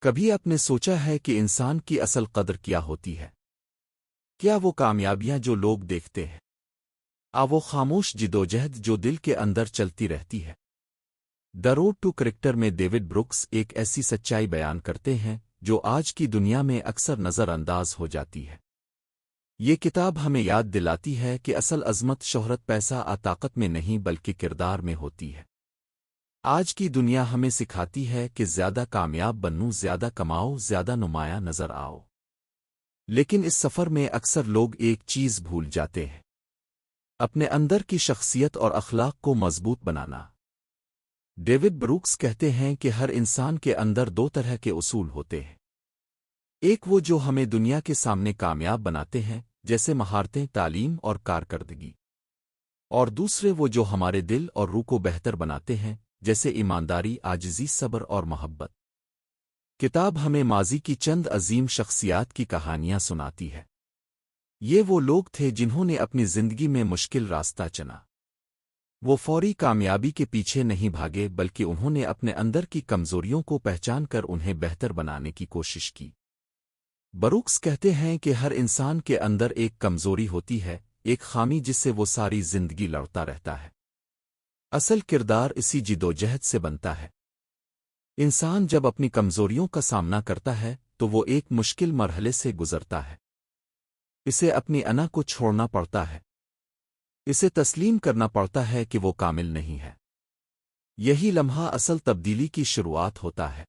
کبھی آپ نے سوچا ہے کہ انسان کی اصل قدر کیا ہوتی ہے؟ کیا وہ کامیابیاں جو لوگ دیکھتے ہیں؟ وہ خاموش جدوجہد جو دل کے اندر چلتی رہتی ہے؟ دی روڈ ٹو کریکٹر میں ڈیوڈ بروکس ایک ایسی سچائی بیان کرتے ہیں جو آج کی دنیا میں اکثر نظر انداز ہو جاتی ہے۔ یہ کتاب ہمیں یاد دلاتی ہے کہ اصل عظمت شہرت پیسہ طاقت میں نہیں بلکہ کردار میں ہوتی ہے۔ آج کی دنیا ہمیں سکھاتی ہے کہ زیادہ کامیاب بنو، زیادہ کماؤ، زیادہ نمایاں نظر آؤ، لیکن اس سفر میں اکثر لوگ ایک چیز بھول جاتے ہیں: اپنے اندر کی شخصیت اور اخلاق کو مضبوط بنانا۔ ڈیوڈ بروکس کہتے ہیں کہ ہر انسان کے اندر دو طرح کے اصول ہوتے ہیں، ایک وہ جو ہمیں دنیا کے سامنے کامیاب بناتے ہیں، جیسے مہارتیں، تعلیم اور کارکردگی، اور دوسرے وہ جو ہمارے دل اور روح کو بہتر بناتے ہیں، جیسے ایمانداری، عاجزی، صبر اور محبت۔ کتاب ہمیں ماضی کی چند عظیم شخصیات کی کہانیاں سناتی ہے۔ یہ وہ لوگ تھے جنہوں نے اپنی زندگی میں مشکل راستہ چنا۔ وہ فوری کامیابی کے پیچھے نہیں بھاگے بلکہ انہوں نے اپنے اندر کی کمزوریوں کو پہچان کر انہیں بہتر بنانے کی کوشش کی۔ بروکس کہتے ہیں کہ ہر انسان کے اندر ایک کمزوری ہوتی ہے، ایک خامی جس سے وہ ساری زندگی لڑتا رہتا ہے۔ اصل کردار اسی جدوجہد سے بنتا ہے۔ انسان جب اپنی کمزوریوں کا سامنا کرتا ہے تو وہ ایک مشکل مرحلے سے گزرتا ہے۔ اسے اپنی انا کو چھوڑنا پڑتا ہے، اسے تسلیم کرنا پڑتا ہے کہ وہ کامل نہیں ہے۔ یہی لمحہ اصل تبدیلی کی شروعات ہوتا ہے۔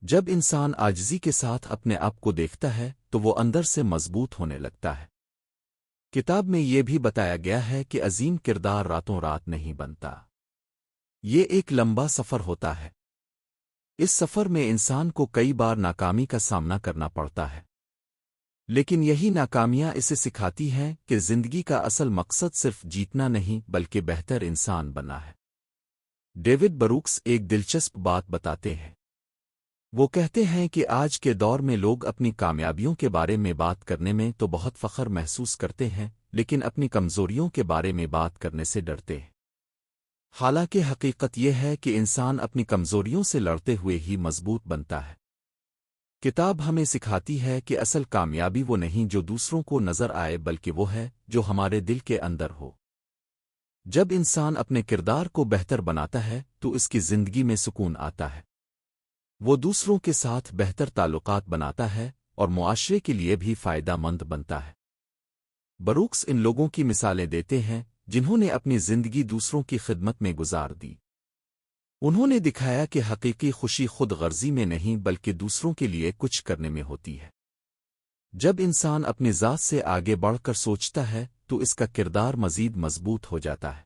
جب انسان عاجزی کے ساتھ اپنے آپ کو دیکھتا ہے تو وہ اندر سے مضبوط ہونے لگتا ہے۔ کتاب میں یہ بھی بتایا گیا ہے کہ عظیم کردار راتوں رات نہیں بنتا، یہ ایک لمبا سفر ہوتا ہے۔ اس سفر میں انسان کو کئی بار ناکامی کا سامنا کرنا پڑتا ہے، لیکن یہی ناکامیاں اسے سکھاتی ہیں کہ زندگی کا اصل مقصد صرف جیتنا نہیں بلکہ بہتر انسان بننا ہے۔ ڈیوڈ بروکس ایک دلچسپ بات بتاتے ہیں۔ وہ کہتے ہیں کہ آج کے دور میں لوگ اپنی کامیابیوں کے بارے میں بات کرنے میں تو بہت فخر محسوس کرتے ہیں، لیکن اپنی کمزوریوں کے بارے میں بات کرنے سے ڈرتے ہیں۔ حالانکہ حقیقت یہ ہے کہ انسان اپنی کمزوریوں سے لڑتے ہوئے ہی مضبوط بنتا ہے۔ کتاب ہمیں سکھاتی ہے کہ اصل کامیابی وہ نہیں جو دوسروں کو نظر آئے بلکہ وہ ہے جو ہمارے دل کے اندر ہو۔ جب انسان اپنے کردار کو بہتر بناتا ہے تو اس کی زندگی میں سکون آتا ہے، وہ دوسروں کے ساتھ بہتر تعلقات بناتا ہے اور معاشرے کے لیے بھی فائدہ مند بنتا ہے۔ بروکس ان لوگوں کی مثالیں دیتے ہیں جنہوں نے اپنی زندگی دوسروں کی خدمت میں گزار دی۔ انہوں نے دکھایا کہ حقیقی خوشی خود غرضی میں نہیں بلکہ دوسروں کے لیے کچھ کرنے میں ہوتی ہے۔ جب انسان اپنی ذات سے آگے بڑھ کر سوچتا ہے تو اس کا کردار مزید مضبوط ہو جاتا ہے۔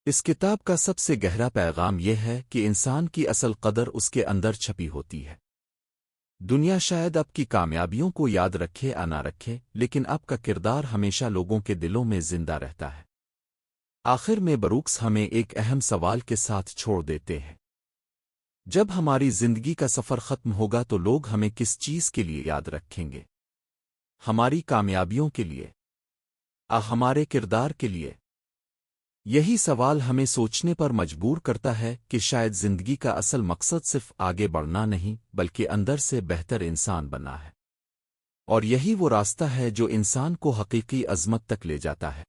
اس کتاب کا سب سے گہرا پیغام یہ ہے کہ انسان کی اصل قدر اس کے اندر چھپی ہوتی ہے۔ دنیا شاید آپ کی کامیابیوں کو یاد رکھے یا نہ رکھے، لیکن آپ کا کردار ہمیشہ لوگوں کے دلوں میں زندہ رہتا ہے۔ آخر میں بروکس ہمیں ایک اہم سوال کے ساتھ چھوڑ دیتے ہیں: جب ہماری زندگی کا سفر ختم ہوگا تو لوگ ہمیں کس چیز کے لیے یاد رکھیں گے؟ ہماری کامیابیوں کے لیے، ہمارے کردار کے لیے؟ یہی سوال ہمیں سوچنے پر مجبور کرتا ہے کہ شاید زندگی کا اصل مقصد صرف آگے بڑھنا نہیں بلکہ اندر سے بہتر انسان بننا ہے، اور یہی وہ راستہ ہے جو انسان کو حقیقی عظمت تک لے جاتا ہے۔